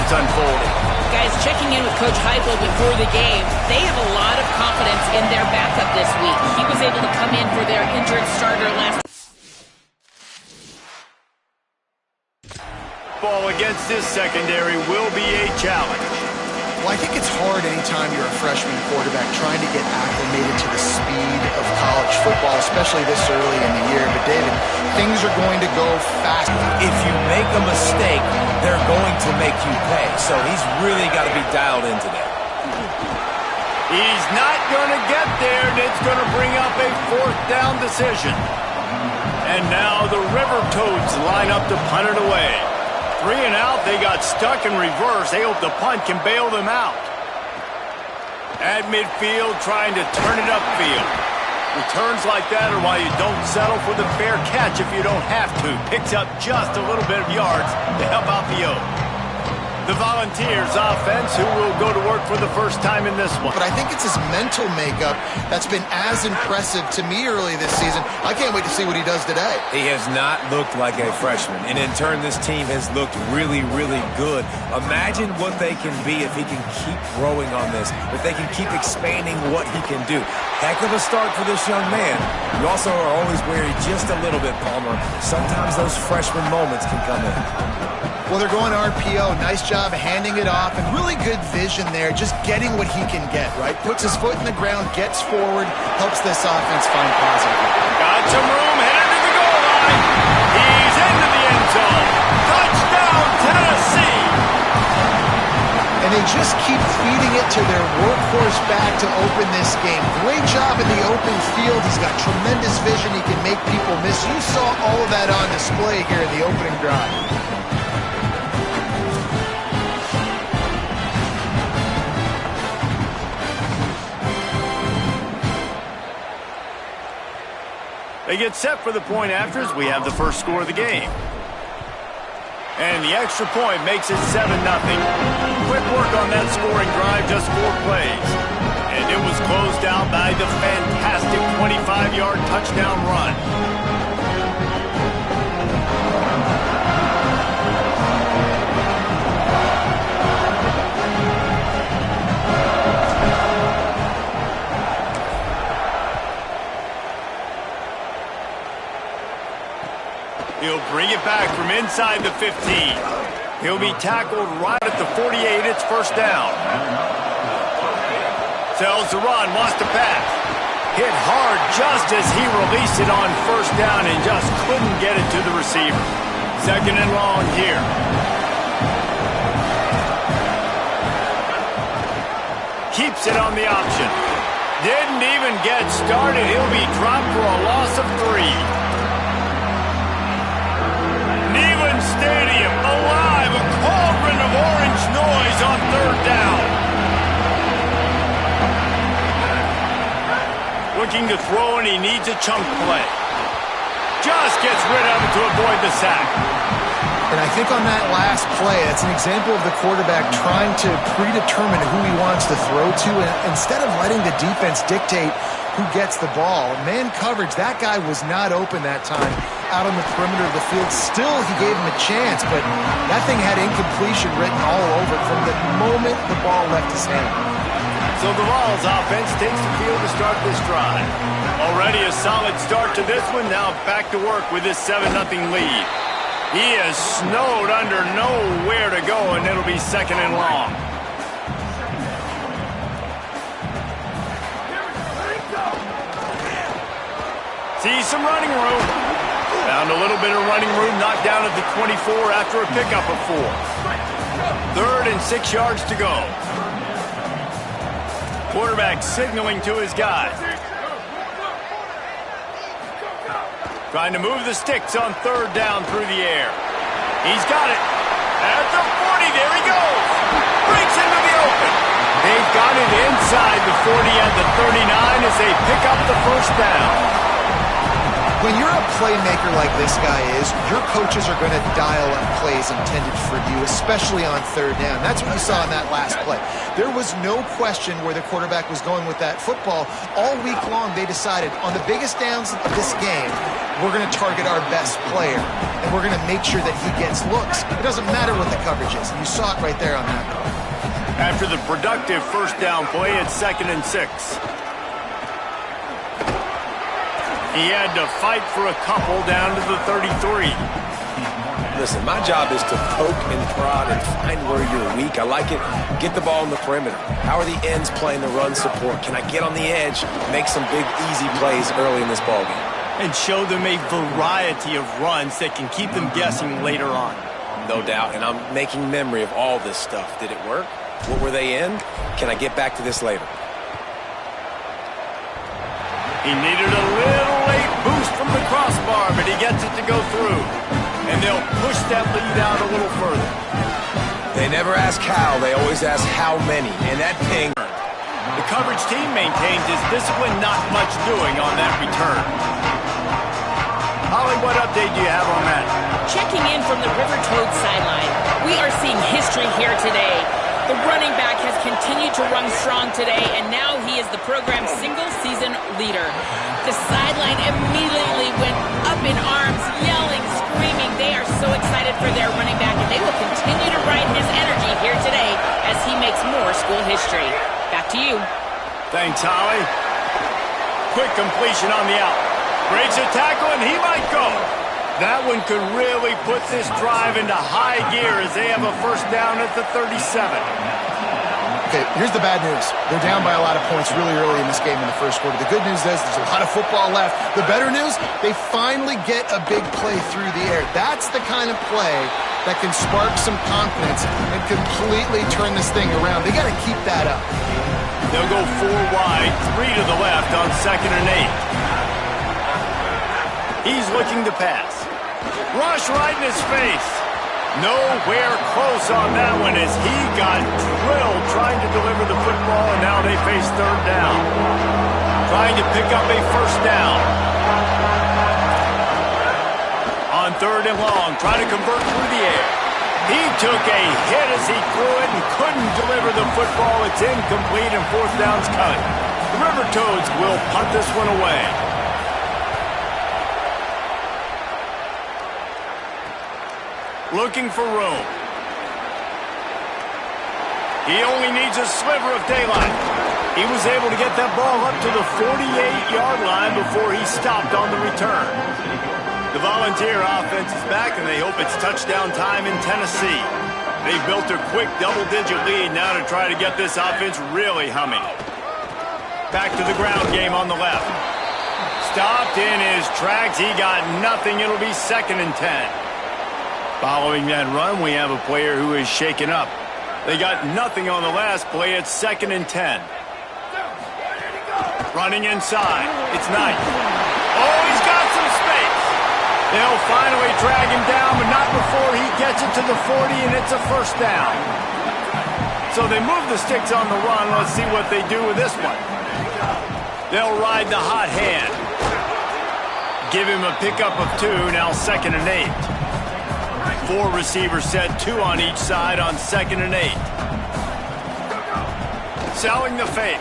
it's unfolding. Guys, checking in with Coach Heupel before the game, they have a lot of confidence in their backup this week. He was able to come in for their injured starter last. Ball against this secondary will be a challenge. Well, I think it's hard anytime you're a freshman quarterback trying to get acclimated to the speed of college football, especially this early in the year. But, David, things are going to go fast. If you make a mistake, they're going to make you pay. So he's really got to be dialed in today. He's not going to get there, and it's going to bring up a 4th down decision. And now the River Toads line up to punt it away. 3 and out, they got stuck in reverse. They hope the punt can bail them out. At midfield, trying to turn it upfield. Returns like that are why you don't settle for the fair catch if you don't have to. Picks up just a little bit of yards to help out the Oak. The Volunteers offense, who will go to work for the first time in this one. But I think it's his mental makeup that's been as impressive to me early this season. I can't wait to see what he does today. He has not looked like a freshman, and in turn, this team has looked really, really good. Imagine what they can be if he can keep growing on this, if they can keep expanding what he can do. Heck of a start for this young man. You also are always wary just a little bit, Palmer. Sometimes those freshman moments can come in. Well, they're going RPO. Nice job handing it off, and really good vision there, just getting what he can get, right? Puts his foot in the ground, gets forward, helps this offense find positivity. Got some room, headed to the goal line. He's into the end zone. Touchdown, Tennessee! And they just keep feeding it to their workhorse back to open this game. Great job in the open field. He's got tremendous vision. He can make people miss. You saw all of that on display here in the opening drive. They get set for the point afters. We have the first score of the game. And the extra point makes it 7-0. Quick work on that scoring drive, just 4 plays. And it was closed out by the fantastic 25-yard touchdown run. He'll bring it back from inside the 15. He'll be tackled right at the 48. It's first down. Sells the run, wants to pass. Hit hard just as he released it on first down and just couldn't get it to the receiver. 2nd and long here. Keeps it on the option. Didn't even get started. He'll be dropped for a loss of 3. Stadium alive, a cauldron of orange noise on 3rd down. Looking to throw, and he needs a chunk play. Just gets rid of it to avoid the sack. And I think on that last play, that's an example of the quarterback trying to predetermine who he wants to throw to, and instead of letting the defense dictate who gets the ball. Man coverage, that guy was not open that time out on the perimeter of the field. Still, he gave him a chance, but that thing had incompletion written all over it from the moment the ball left his hand. So the Vols offense takes the field to start this drive. Already a solid start to this one. Now back to work with this 7-0 lead. He is snowed under, nowhere to go, and it'll be 2nd and long. Sees some running room. Found a little bit of running room, knocked down at the 24 after a pickup of 4. 3rd and 6 yards to go. Quarterback signaling to his guy. Trying to move the sticks on 3rd down through the air. He's got it. At the 40, there he goes. Breaks into the open. They've got it inside the 40 at the 39 as they pick up the first down. When you're a playmaker like this guy is, your coaches are going to dial up plays intended for you, especially on 3rd down. That's what you saw in that last play. There was no question where the quarterback was going with that football. All week long, they decided on the biggest downs of this game, we're going to target our best player, and we're going to make sure that he gets looks. It doesn't matter what the coverage is, and you saw it right there on that call. After the productive first down play, it's 2nd and 6. He had to fight for a couple down to the 33. Listen, my job is to poke and prod and find where you're weak. I like it. Get the ball in the perimeter. How are the ends playing the run support? Can I get on the edge, make some big, easy plays early in this ballgame? And show them a variety of runs that can keep them guessing later on. No doubt, and I'm making memory of all this stuff. Did it work? What were they in? Can I get back to this later? He needed a little late boost from the crossbar, but he gets it to go through. And they'll push that lead out a little further. They never ask how, they always ask how many. And that ping. The coverage team maintains his discipline, not much doing on that return. Holly, what update do you have on that? Checking in from the River Toad sideline. We are seeing history here today. The running back has continued to run strong today, and now he is the program's single-season leader. The sideline immediately went up in arms, yelling, screaming. They are so excited for their running back, and they will continue to ride his energy here today as he makes more school history. Back to you. Thanks, Holly. Quick completion on the out. Breaks a tackle, and he might go. That one could really put this drive into high gear as they have a first down at the 37. Okay, here's the bad news. They're down by a lot of points really early in this game in the first quarter. The good news is there's a lot of football left. The better news, they finally get a big play through the air. That's the kind of play that can spark some confidence and completely turn this thing around. They got to keep that up. They'll go 4 wide, 3 to the left on 2nd and 8. He's looking to pass. Rush right in his face. Nowhere close on that one as he got drilled trying to deliver the football, and now they face 3rd down. Trying to pick up a first down. On 3rd and long, trying to convert through the air. He took a hit as he threw it and couldn't deliver the football. It's incomplete and 4th down's cut. The River Toads will punt this one away. Looking for room. He only needs a sliver of daylight. He was able to get that ball up to the 48-yard line before he stopped on the return. The Volunteer offense is back, and they hope it's touchdown time in Tennessee. They built a quick double-digit lead now to try to get this offense really humming. Back to the ground game on the left. Stopped in his tracks. He got nothing. It'll be 2nd and 10. Following that run, we have a player who is shaken up. They got nothing on the last play. It's 2nd and 10. Running inside. It's Knight. Oh, he's got some space. They'll finally drag him down, but not before he gets it to the 40, and it's a first down. So they move the sticks on the run. Let's see what they do with this one. They'll ride the hot hand. Give him a pickup of 2, now 2nd and 8. 4 receivers set, 2 on each side on 2nd and 8. Selling the fake.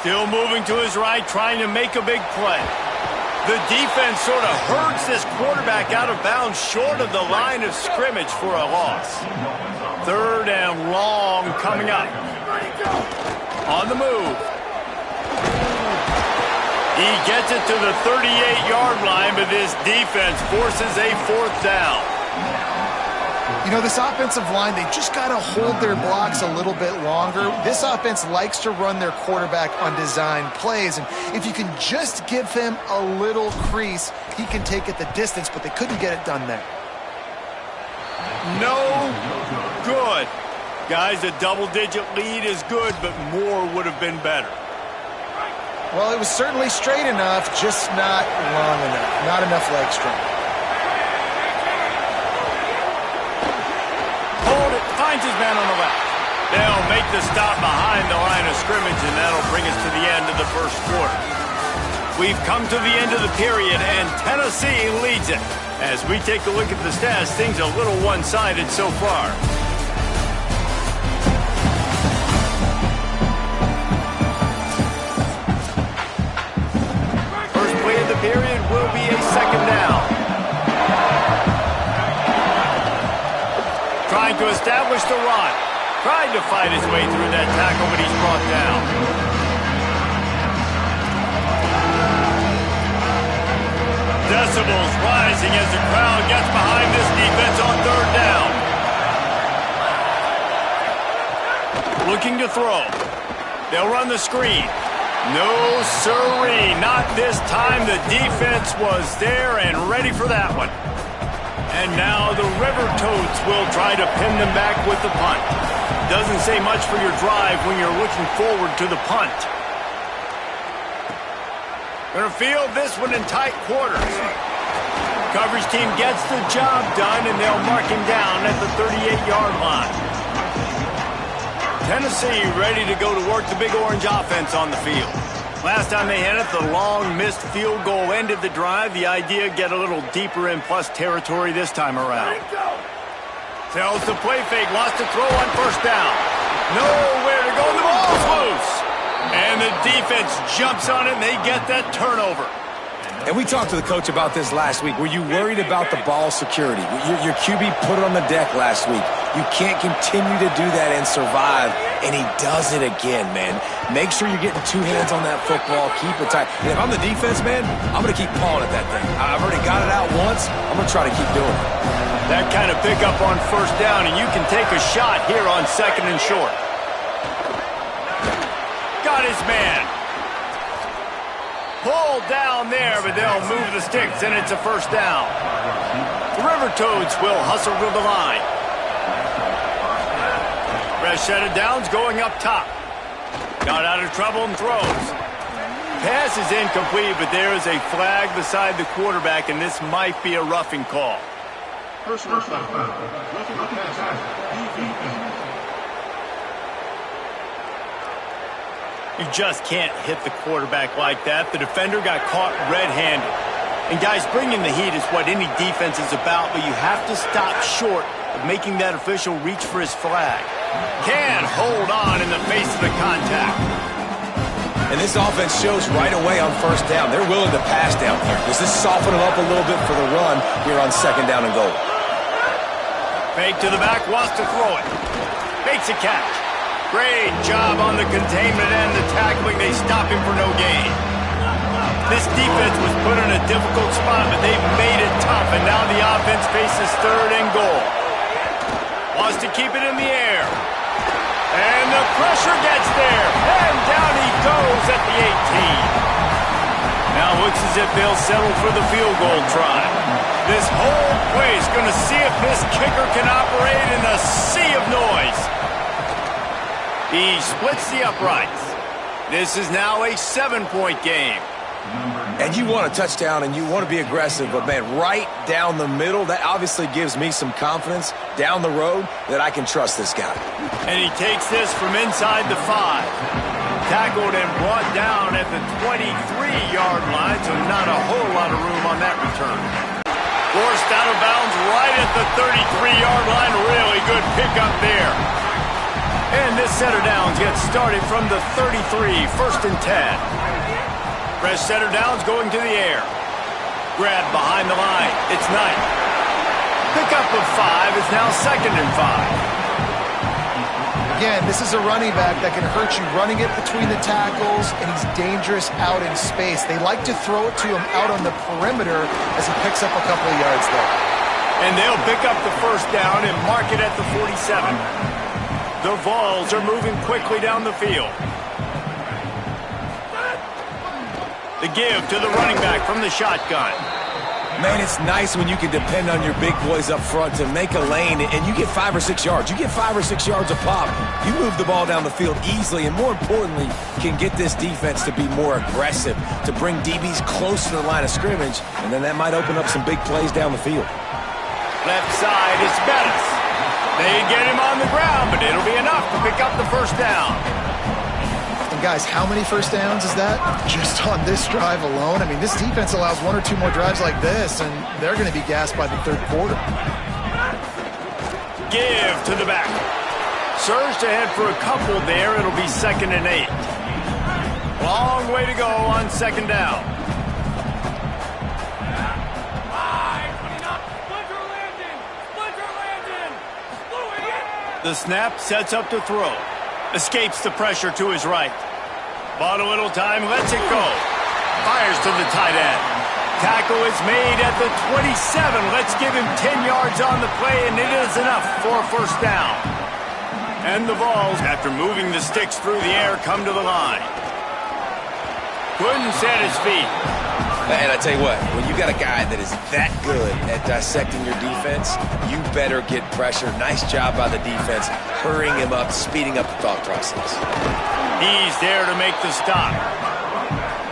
Still moving to his right, trying to make a big play. The defense sort of hurts this quarterback out of bounds short of the line of scrimmage for a loss. 3rd and long coming up. On the move. He gets it to the 38-yard line, but this defense forces a 4th down. You know, this offensive line, they just got to hold their blocks a little bit longer. This offense likes to run their quarterback on design plays, and if you can just give him a little crease, he can take it the distance, but they couldn't get it done there. No good. Guys, a double-digit lead is good, but more would have been better. Well, it was certainly straight enough, just not long enough. Not enough leg strength. Finds his man on the left. They'll make the stop behind the line of scrimmage, and that'll bring us to the end of the first quarter. We've come to the end of the period, and Tennessee leads it. As we take a look at the stats, things a little one-sided so far. First play of the period, will be a second down. Trying to establish the run. Trying to fight his way through that tackle, but he's brought down. Decibels rising as the crowd gets behind this defense on third down. Looking to throw. They'll run the screen. No siree, not this time. The defense was there and ready for that one. And now the River Toads will try to pin them back with the punt. Doesn't say much for your drive when you're looking forward to the punt. Gonna field this one in tight quarters. Coverage team gets the job done, and they'll mark him down at the 38-yard line. Tennessee ready to go to work the Big Orange offense on the field. Last time they had it, the long missed field goal ended the drive. The idea, get a little deeper in plus territory this time around. Tells the play fake, lost to throw on first down. Nowhere to go, the ball's loose. And the defense jumps on it, and they get that turnover. And we talked to the coach about this last week. Were you worried about the ball security? Your QB put it on the deck last week. You can't continue to do that and survive, and he does it again, man. Make sure you're getting two hands on that football. Keep it tight. And if I'm the defense, man, I'm going to keep pawing at that thing. I've already got it out once. I'm going to try to keep doing it. That kind of pickup on first down, and you can take a shot here on second and short. Got his man. Pulled down there, but they'll move the sticks, and it's a first down. The River Toads will hustle to the line. Fresh set of downs going up top. Got out of trouble and throws. Pass is incomplete, but there is a flag beside the quarterback, and this might be a roughing call. You just can't hit the quarterback like that. The defender got caught red-handed. And guys, bringing the heat is what any defense is about, but you have to stop short of making that official reach for his flag. Can hold on in the face of the contact. And this offense shows right away on first down. They're willing to pass down here. Does this soften them up a little bit for the run here on second down and goal? Fake to the back, wants to throw it. Makes a catch. Great job on the containment and the tackling. They stop him for no gain. This defense was put in a difficult spot, but they've made it tough, and now the offense faces third and goal. Wants to keep it in the air. And the pressure gets there, and down he goes at the 18. Now looks as if they'll settle for the field goal try. This whole place going to see if this kicker can operate in a sea of noise. He splits the uprights. This is now a 7-point game. And you want a touchdown and you want to be aggressive, but man, right down the middle, that obviously gives me some confidence down the road that I can trust this guy. And he takes this from inside the 5. Tackled and brought down at the 23-yard line, so not a whole lot of room on that return. Forced out of bounds right at the 33-yard line. Really good pickup there. And this set of downs gets started from the 33, first and 10. Fresh set of downs going to the air. Grab behind the line. It's Knight. Pickup of 5 is now second and 5. Again, this is a running back that can hurt you running it between the tackles, and he's dangerous out in space. They like to throw it to him out on the perimeter as he picks up a couple of yards there. And they'll pick up the first down and mark it at the 47. The Vols are moving quickly down the field. The give to the running back from the shotgun. Man, it's nice when you can depend on your big boys up front to make a lane, and you get 5 or 6 yards. You get 5 or 6 yards a pop. You move the ball down the field easily, and more importantly, can get this defense to be more aggressive, to bring DBs close to the line of scrimmage, and then that might open up some big plays down the field. Left side is Bettis. They get him on the ground, but it'll be enough to pick up the first down. And guys, how many first downs is that? Just on this drive alone? I mean, this defense allows 1 or 2 more drives like this, and they're going to be gassed by the third quarter. Give to the back. Surged ahead for a couple there. It'll be second and 8. Long way to go on second down. The snap sets up to throw. Escapes the pressure to his right. Bought a little time, lets it go. Fires to the tight end. Tackle is made at the 27. Let's give him 10 yards on the play, and it is enough for a first down. And the Vols, after moving the sticks through the air, come to the line. Couldn't set his feet. And I tell you what, when you got a guy that is that good at dissecting your defense, you better get pressure. Nice job by the defense, hurrying him up, speeding up the thought process. He's there to make the stop.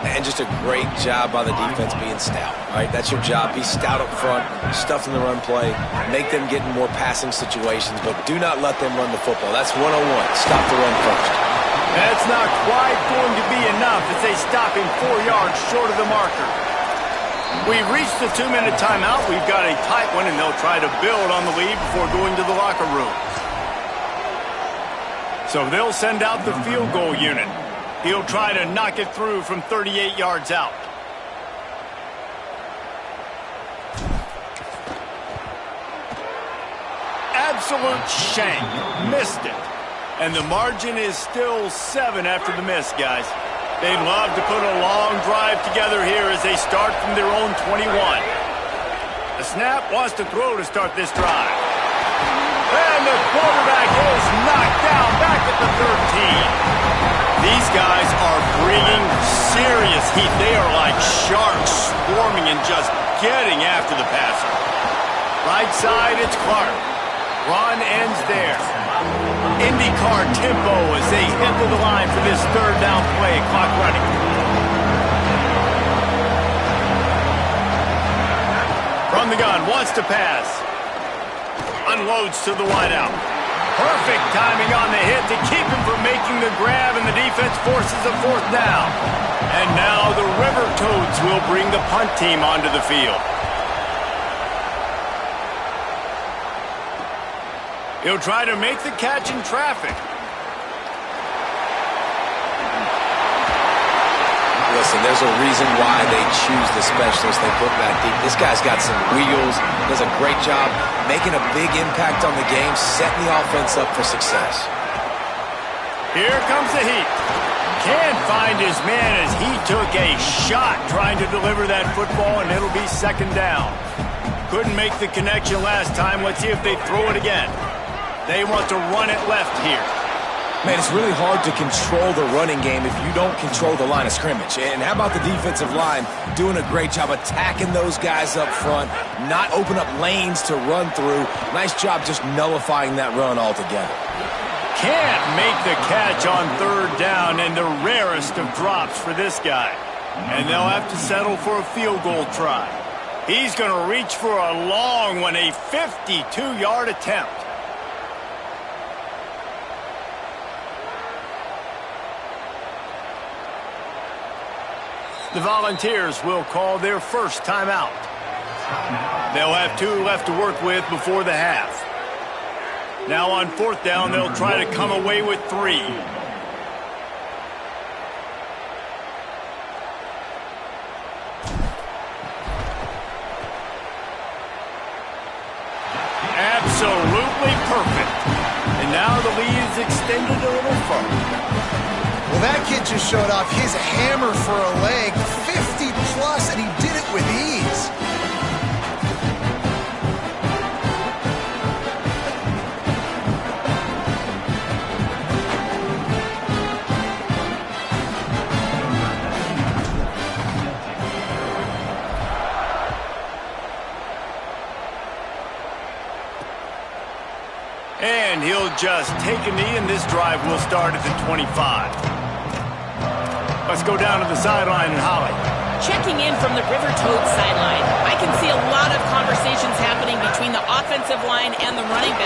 And just a great job by the defense being stout, right? That's your job. Be stout up front, stuff in the run play, make them get in more passing situations, but do not let them run the football. That's 101. Stop the run first. That's not quite going to be enough as they stop him 4 yards short of the marker. We've reached the 2-minute timeout. We've got a tight one, and they'll try to build on the lead before going to the locker room. So they'll send out the field goal unit. He'll try to knock it through from 38 yards out. Absolute shank. Missed it. And the margin is still 7 after the miss, guys. They'd love to put a long drive together here as they start from their own 21. The snap wants to throw to start this drive. And the quarterback is knocked down back at the 13. These guys are bringing serious heat. They are like sharks swarming and just getting after the passer. Right side, it's Clark. Run ends there. IndyCar tempo as they head to the line for this third down play. Clock running. From the gun, wants to pass. Unloads to the wideout. Perfect timing on the hit to keep him from making the grab, and the defense forces a fourth down. And now the River Toads will bring the punt team onto the field. He'll try to make the catch in traffic. Listen, there's a reason why they choose the specialist they put back deep. This guy's got some wheels, does a great job making a big impact on the game, setting the offense up for success. Here comes the heat. Can't find his man as he took a shot trying to deliver that football, and it'll be second down. Couldn't make the connection last time. Let's see if they throw it again. They want to run it left here. Man, it's really hard to control the running game if you don't control the line of scrimmage. And how about the defensive line doing a great job attacking those guys up front, not open up lanes to run through. Nice job just nullifying that run altogether. Can't make the catch on third down, and the rarest of drops for this guy. And they'll have to settle for a field goal try. He's going to reach for a long one, a 52-yard attempt. The Volunteers will call their first timeout. They'll have 2 left to work with before the half. Now on fourth down, they'll try to come away with 3. Absolutely perfect. And now the lead is extended a little further. Well, that kid just showed off his hammer for a leg, 50-plus, and he did it with ease. And he'll just take a knee, and this drive will start at the 25. Let's go down to the sideline and Holly. Checking in from the River Toads sideline. I can see a lot of conversations happening between the offensive line and the running back.